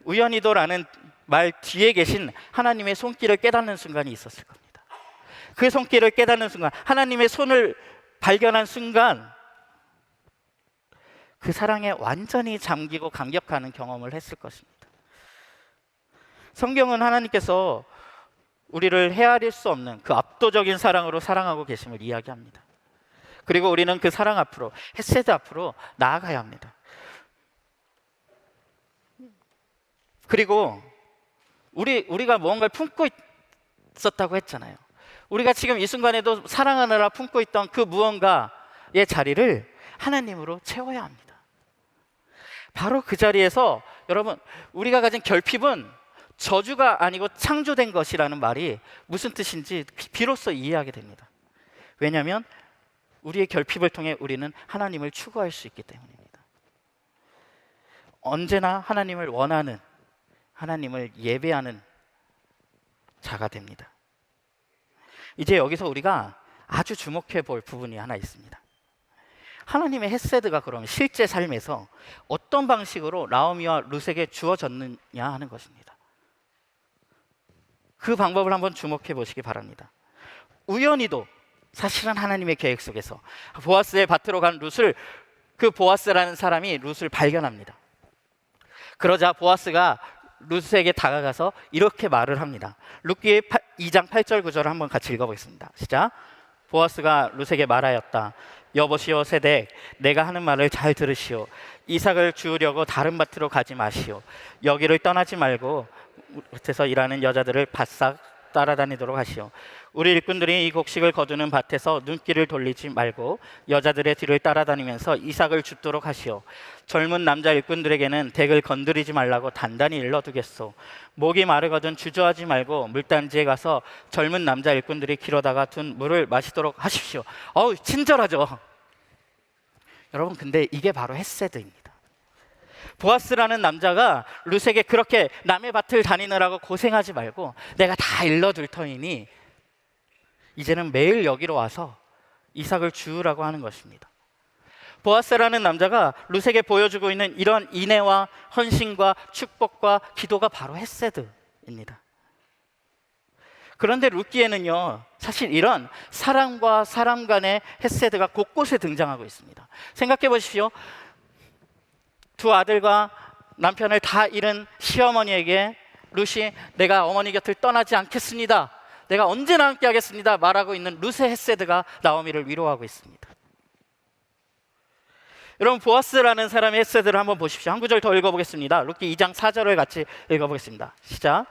우연히도라는 말 뒤에 계신 하나님의 손길을 깨닫는 순간이 있었을 겁니다. 그 손길을 깨닫는 순간, 하나님의 손을 발견한 순간, 그 사랑에 완전히 잠기고 감격하는 경험을 했을 것입니다. 성경은 하나님께서 우리를 헤아릴 수 없는 그 압도적인 사랑으로 사랑하고 계심을 이야기합니다. 그리고 우리는 그 사랑 앞으로, 헤세드 앞으로 나아가야 합니다. 그리고 우리가 무언가를 품고 있었다고 했잖아요. 우리가 지금 이 순간에도 사랑하느라 품고 있던 그 무언가의 자리를 하나님으로 채워야 합니다. 바로 그 자리에서 여러분, 우리가 가진 결핍은 저주가 아니고 창조된 것이라는 말이 무슨 뜻인지 비로소 이해하게 됩니다. 왜냐하면 우리의 결핍을 통해 우리는 하나님을 추구할 수 있기 때문입니다. 언제나 하나님을 원하는, 하나님을 예배하는 자가 됩니다. 이제 여기서 우리가 아주 주목해 볼 부분이 하나 있습니다. 하나님의 헤세드가 그럼 실제 삶에서 어떤 방식으로 나오미와 룻에게 주어졌느냐 하는 것입니다. 그 방법을 한번 주목해 보시기 바랍니다. 우연히도 사실은 하나님의 계획 속에서 보아스의 밭으로 간 룻을, 그 보아스라는 사람이 룻을 발견합니다. 그러자 보아스가 룻에게 다가가서 이렇게 말을 합니다. 룻기 2장 8절 9절을 한번 같이 읽어보겠습니다. 시작. 보아스가 룻에게 말하였다. 여보시오 세덱, 내가 하는 말을 잘 들으시오. 이삭을 주우려고 다른 밭으로 가지 마시오. 여기를 떠나지 말고 밭에서 일하는 여자들을 바싹 따라다니도록 하시오. 우리 일꾼들이 이 곡식을 거두는 밭에서 눈길을 돌리지 말고 여자들의 뒤를 따라다니면서 이삭을 줍도록 하시오. 젊은 남자 일꾼들에게는 덱을 건드리지 말라고 단단히 일러두겠소. 목이 마르거든 주저하지 말고 물단지에 가서 젊은 남자 일꾼들이 길어다가 둔 물을 마시도록 하십시오. 친절하죠. 여러분, 근데 이게 바로 헤세드입니다. 보아스라는 남자가 룻에게 그렇게 남의 밭을 다니느라고 고생하지 말고 내가 다 일러둘 터이니 이제는 매일 여기로 와서 이삭을 주우라고 하는 것입니다. 보아스라는 남자가 룻에게 보여주고 있는 이런 인애와 헌신과 축복과 기도가 바로 헤세드입니다. 그런데 룻기에는요, 사실 이런 사람과 사람 간의 헤세드가 곳곳에 등장하고 있습니다. 생각해 보십시오. 두 아들과 남편을 다 잃은 시어머니에게 룻이 내가 어머니 곁을 떠나지 않겠습니다, 내가 언제나 함께 하겠습니다 말하고 있는 룻의 헤세드가 나오미를 위로하고 있습니다. 여러분, 보아스라는 사람의 헤세드를 한번 보십시오. 한 구절 더 읽어보겠습니다. 룻기 2장 4절을 같이 읽어보겠습니다. 시작.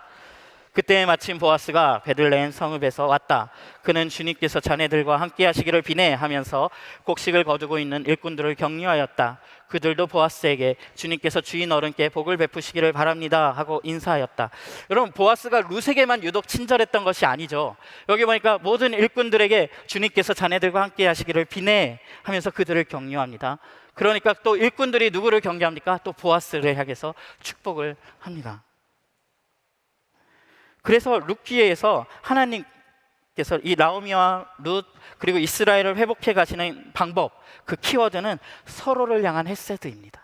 그때 마침 보아스가 베들레헴 성읍에서 왔다. 그는 주님께서 자네들과 함께 하시기를 비네 하면서 곡식을 거두고 있는 일꾼들을 격려하였다. 그들도 보아스에게 주님께서 주인 어른께 복을 베푸시기를 바랍니다 하고 인사하였다. 여러분, 보아스가 룻에게만 유독 친절했던 것이 아니죠. 여기 보니까 모든 일꾼들에게 주님께서 자네들과 함께 하시기를 비네 하면서 그들을 격려합니다. 그러니까 또 일꾼들이 누구를 격려합니까? 또 보아스를 향해서 축복을 합니다. 그래서 룻기에서 하나님께서 이 나오미와 룻 그리고 이스라엘을 회복해 가시는 방법, 그 키워드는 서로를 향한 헤세드입니다.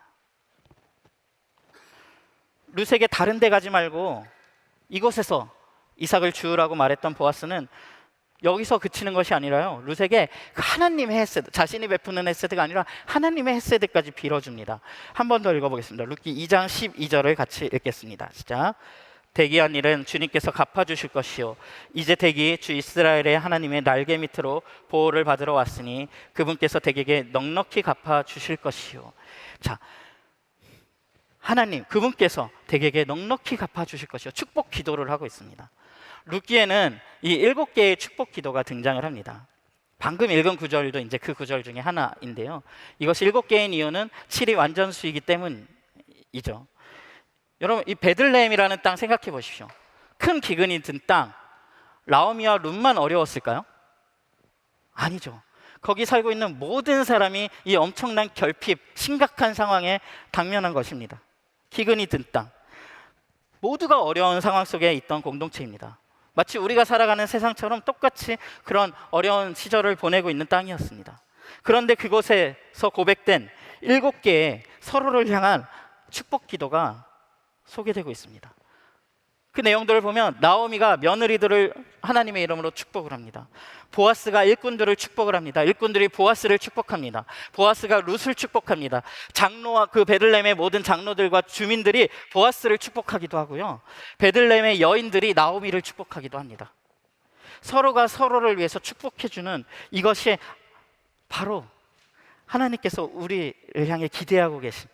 룻에게 다른 데 가지 말고 이곳에서 이삭을 주우라고 말했던 보아스는 여기서 그치는 것이 아니라요, 룻에게 그 하나님의 헤세드, 자신이 베푸는 헤세드가 아니라 하나님의 헤세드까지 빌어줍니다. 한 번 더 읽어보겠습니다. 룻기 2장 12절을 같이 읽겠습니다. 시작. 대기한 일은 주님께서 갚아주실 것이요, 이제 대기 주 이스라엘의 하나님의 날개 밑으로 보호를 받으러 왔으니 그분께서 대기에게 넉넉히 갚아주실 것이요. 자, 하나님 그분께서 대기에게 넉넉히 갚아주실 것이요, 축복 기도를 하고 있습니다. 룻기에는 이 7개의 축복 기도가 등장을 합니다. 방금 읽은 구절도 이제 그 구절 중에 하나인데요, 이것이 7개인 이유는 7이 완전수이기 때문이죠. 여러분, 이 베들레헴이라는 땅 생각해 보십시오. 큰 기근이 든 땅, 나오미와 룻만 어려웠을까요? 아니죠. 거기 살고 있는 모든 사람이 이 엄청난 결핍, 심각한 상황에 당면한 것입니다. 기근이 든 땅, 모두가 어려운 상황 속에 있던 공동체입니다. 마치 우리가 살아가는 세상처럼 똑같이 그런 어려운 시절을 보내고 있는 땅이었습니다. 그런데 그곳에서 고백된 7개의 서로를 향한 축복 기도가 소개되고 있습니다. 그 내용들을 보면 나오미가 며느리들을 하나님의 이름으로 축복을 합니다. 보아스가 일꾼들을 축복을 합니다. 일꾼들이 보아스를 축복합니다. 보아스가 룻을 축복합니다. 장로와 그 베들레헴의 모든 장로들과 주민들이 보아스를 축복하기도 하고요, 베들레헴의 여인들이 나오미를 축복하기도 합니다. 서로가 서로를 위해서 축복해주는 이것이 바로 하나님께서 우리를 향해 기대하고 계신,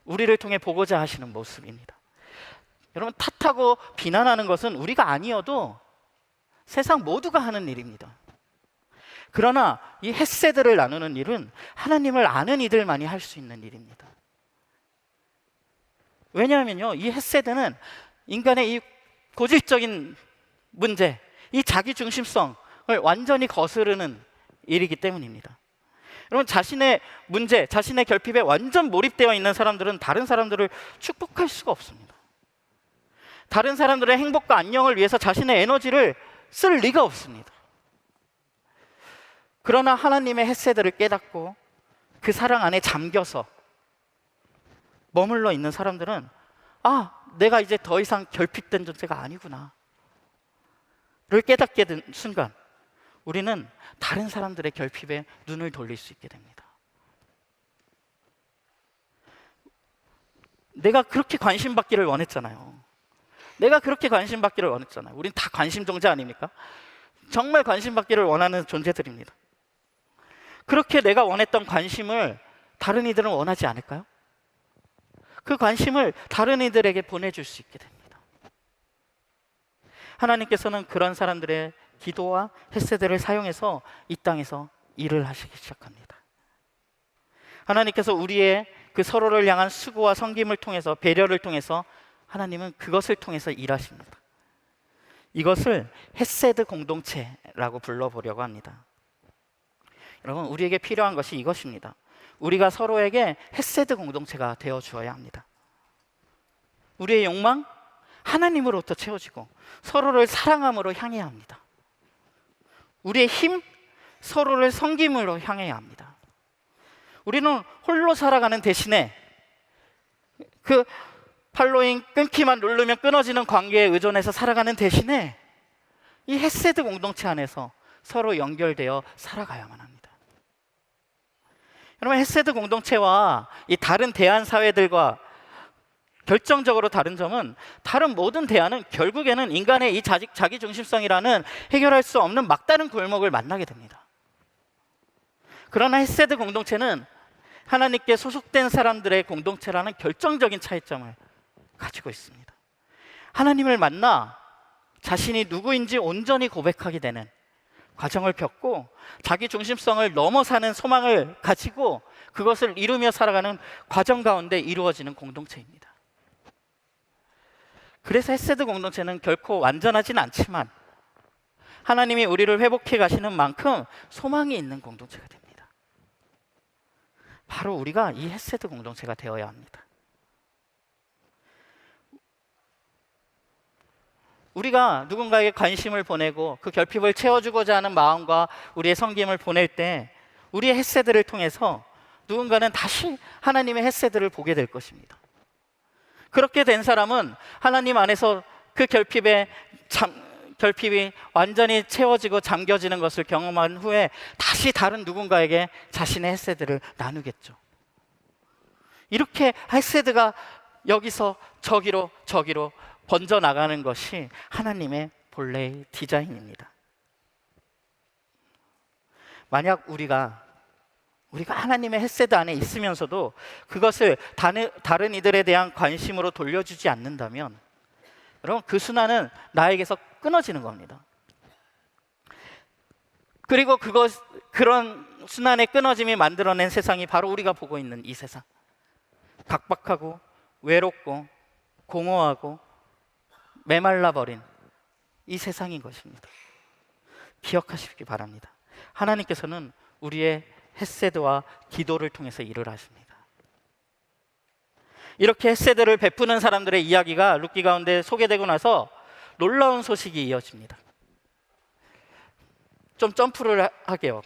우리를 통해 보고자 하시는 모습입니다. 여러분, 탓하고 비난하는 것은 우리가 아니어도 세상 모두가 하는 일입니다. 그러나 이 헤세드를 나누는 일은 하나님을 아는 이들만이 할 수 있는 일입니다. 왜냐하면요, 이 헤세드는 인간의 이 고질적인 문제, 이 자기중심성을 완전히 거스르는 일이기 때문입니다. 여러분, 자신의 문제, 자신의 결핍에 완전 몰입되어 있는 사람들은 다른 사람들을 축복할 수가 없습니다. 다른 사람들의 행복과 안녕을 위해서 자신의 에너지를 쓸 리가 없습니다. 그러나 하나님의 헤세드를 깨닫고 그 사랑 안에 잠겨서 머물러 있는 사람들은, 아, 내가 이제 더 이상 결핍된 존재가 아니구나 를 깨닫게 된 순간 우리는 다른 사람들의 결핍에 눈을 돌릴 수 있게 됩니다. 내가 그렇게 관심 받기를 원했잖아요. 내가 그렇게 관심 받기를 원했잖아요. 우린 다 관심 종자 아닙니까? 정말 관심 받기를 원하는 존재들입니다. 그렇게 내가 원했던 관심을 다른 이들은 원하지 않을까요? 그 관심을 다른 이들에게 보내줄 수 있게 됩니다. 하나님께서는 그런 사람들의 기도와 헤세드를 사용해서 이 땅에서 일을 하시기 시작합니다. 하나님께서 우리의 그 서로를 향한 수고와 섬김을 통해서, 배려를 통해서 하나님은 그것을 통해서 일하십니다. 이것을 헤세드 공동체라고 불러보려고 합니다. 여러분, 우리에게 필요한 것이 이것입니다. 우리가 서로에게 헤세드 공동체가 되어 주어야 합니다. 우리의 욕망 하나님으로부터 채워지고 서로를 사랑함으로 향해야 합니다. 우리의 힘 서로를 섬김으로 향해야 합니다. 우리는 홀로 살아가는 대신에 그 팔로잉 끊기만 누르면 끊어지는 관계에 의존해서 살아가는 대신에 이 헤세드 공동체 안에서 서로 연결되어 살아가야만 합니다. 여러분, 헤세드 공동체와 이 다른 대안 사회들과 결정적으로 다른 점은, 다른 모든 대안은 결국에는 인간의 이 자기 중심성이라는 해결할 수 없는 막다른 골목을 만나게 됩니다. 그러나 헤세드 공동체는 하나님께 소속된 사람들의 공동체라는 결정적인 차이점을 가지고 있습니다. 하나님을 만나 자신이 누구인지 온전히 고백하게 되는 과정을 겪고 자기 중심성을 넘어서는 소망을 가지고 그것을 이루며 살아가는 과정 가운데 이루어지는 공동체입니다. 그래서 헤세드 공동체는 결코 완전하진 않지만 하나님이 우리를 회복해 가시는 만큼 소망이 있는 공동체가 됩니다. 바로 우리가 이 헤세드 공동체가 되어야 합니다. 우리가 누군가에게 관심을 보내고 그 결핍을 채워주고자 하는 마음과 우리의 섬김을 보낼 때 우리의 헤세드를 통해서 누군가는 다시 하나님의 헤세드를 보게 될 것입니다. 그렇게 된 사람은 하나님 안에서 그 결핍이 완전히 채워지고 잠겨지는 것을 경험한 후에 다시 다른 누군가에게 자신의 헤세드를 나누겠죠. 이렇게 헤세드가 여기서 저기로 번져나가는 것이 하나님의 본래의 디자인입니다. 만약 우리가 하나님의 헤세드 안에 있으면서도 그것을 다른 이들에 대한 관심으로 돌려주지 않는다면 여러분, 그 순환은 나에게서 끊어지는 겁니다. 그리고 그런 순환의 끊어짐이 만들어낸 세상이 바로 우리가 보고 있는 이 세상, 각박하고 외롭고 공허하고 메말라버린 이 세상인 것입니다. 기억하시기 바랍니다. 하나님께서는 우리의 헤세드와 기도를 통해서 일을 하십니다. 이렇게 헤세드를 베푸는 사람들의 이야기가 룻기 가운데 소개되고 나서 놀라운 소식이 이어집니다. 좀 점프를 하게요.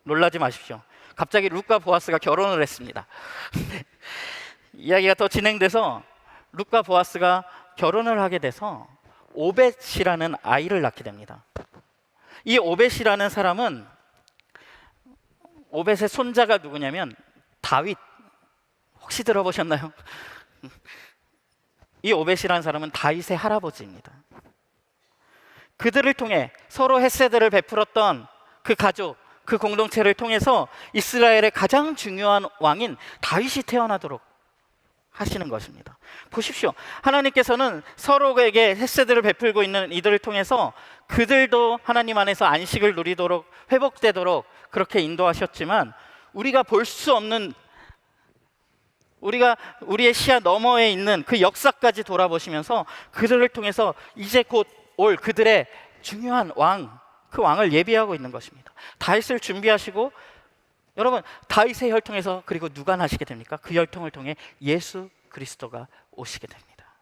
놀라지 마십시오. 갑자기 룻과 보아스가 결혼을 했습니다. 이야기가 더 진행돼서 룻과 보아스가 결혼을 하게 돼서 오벳이라는 아이를 낳게 됩니다. 이 오벳이라는 사람은, 오벳의 손자가 누구냐면 다윗, 혹시 들어보셨나요? 이 오벳이라는 사람은 다윗의 할아버지입니다. 그들을 통해 서로 헤세드를 베풀었던 그 가족, 그 공동체를 통해서 이스라엘의 가장 중요한 왕인 다윗이 태어나도록 하시는 것입니다. 보십시오. 하나님께서는 서로에게 헤세드를 베풀고 있는 이들을 통해서 그들도 하나님 안에서 안식을 누리도록, 회복되도록 그렇게 인도하셨지만, 우리가 볼 수 없는, 우리의 시야 너머에 있는 그 역사까지 돌아보시면서 그들을 통해서 이제 곧 올 그들의 중요한 왕, 그 왕을 예비하고 있는 것입니다. 다윗을 준비하시고, 여러분, 다윗의 혈통에서 그리고 누가 나시게 됩니까? 그 혈통을 통해 예수 그리스도가 오시게 됩니다.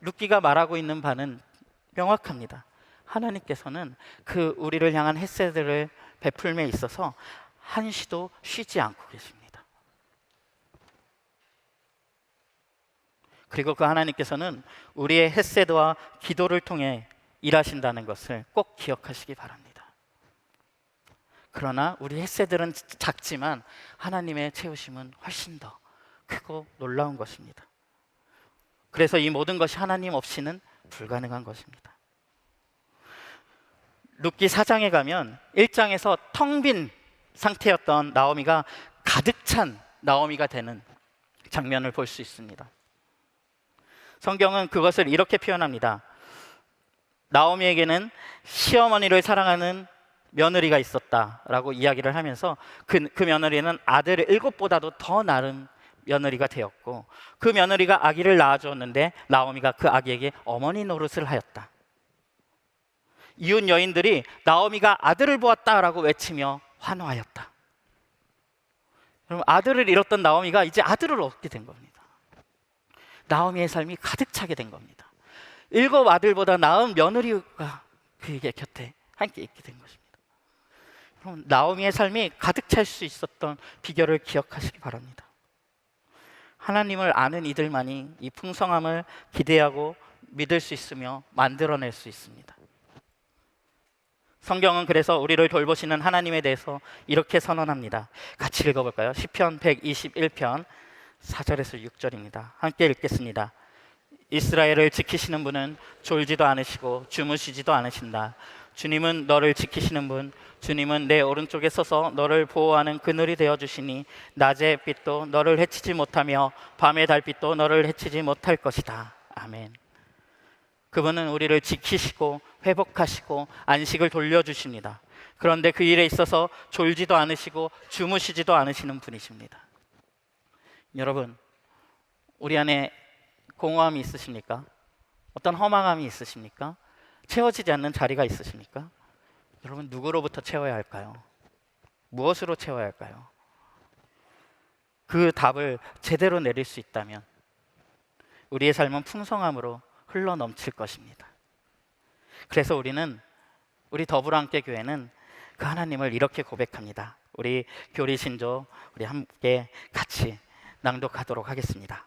룻기가 말하고 있는 바는 명확합니다. 하나님께서는 그 우리를 향한 헤세드를 베풀매 있어서 한시도 쉬지 않고 계십니다. 그리고 그 하나님께서는 우리의 헤세드와 기도를 통해 일하신다는 것을 꼭 기억하시기 바랍니다. 그러나 우리 헤세드는 작지만 하나님의 채우심은 훨씬 더 크고 놀라운 것입니다. 그래서 이 모든 것이 하나님 없이는 불가능한 것입니다. 룻기 4장에 가면 1장에서 텅 빈 상태였던 나오미가 가득 찬 나오미가 되는 장면을 볼 수 있습니다. 성경은 그것을 이렇게 표현합니다. 나오미에게는 시어머니를 사랑하는 며느리가 있었다라고 이야기를 하면서 그 며느리는 아들 7보다도 더 나은 며느리가 되었고, 그 며느리가 아기를 낳아주었는데 나오미가 그 아기에게 어머니 노릇을 하였다. 이웃 여인들이 나오미가 아들을 보았다라고 외치며 환호하였다. 여러분, 아들을 잃었던 나오미가 이제 아들을 얻게 된 겁니다. 나오미의 삶이 가득 차게 된 겁니다. 7 아들보다 나은 며느리가 그에게 곁에 함께 있게 된 것입니다. 여러분, 나오미의 삶이 가득 찰 수 있었던 비결을 기억하시기 바랍니다. 하나님을 아는 이들만이 이 풍성함을 기대하고 믿을 수 있으며 만들어낼 수 있습니다. 성경은 그래서 우리를 돌보시는 하나님에 대해서 이렇게 선언합니다. 같이 읽어볼까요? 시편 121편 4절에서 6절입니다. 함께 읽겠습니다. 이스라엘을 지키시는 분은 졸지도 않으시고 주무시지도 않으신다. 주님은 너를 지키시는 분, 주님은 내 오른쪽에 서서 너를 보호하는 그늘이 되어주시니 낮의 빛도 너를 해치지 못하며 밤의 달빛도 너를 해치지 못할 것이다. 아멘. 그분은 우리를 지키시고 회복하시고 안식을 돌려주십니다. 그런데 그 일에 있어서 졸지도 않으시고 주무시지도 않으시는 분이십니다. 여러분, 우리 안에 공허함이 있으십니까? 어떤 허망함이 있으십니까? 채워지지 않는 자리가 있으십니까? 여러분, 누구로부터 채워야 할까요? 무엇으로 채워야 할까요? 그 답을 제대로 내릴 수 있다면 우리의 삶은 풍성함으로 흘러 넘칠 것입니다. 그래서 우리 더불어 함께 교회는 그 하나님을 이렇게 고백합니다. 우리 교리신조 우리 함께 같이 낭독하도록 하겠습니다.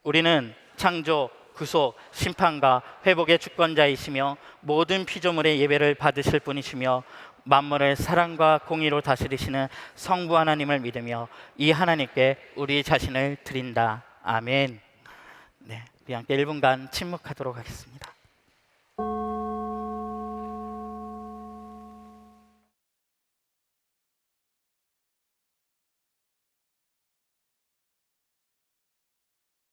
우리는 창조, 구속, 심판과 회복의 주권자이시며 모든 피조물의 예배를 받으실 분이시며 만물을 사랑과 공의로 다스리시는 성부 하나님을 믿으며 이 하나님께 우리 자신을 드린다. 아멘. 네, 우리 함께 1분간 침묵하도록 하겠습니다.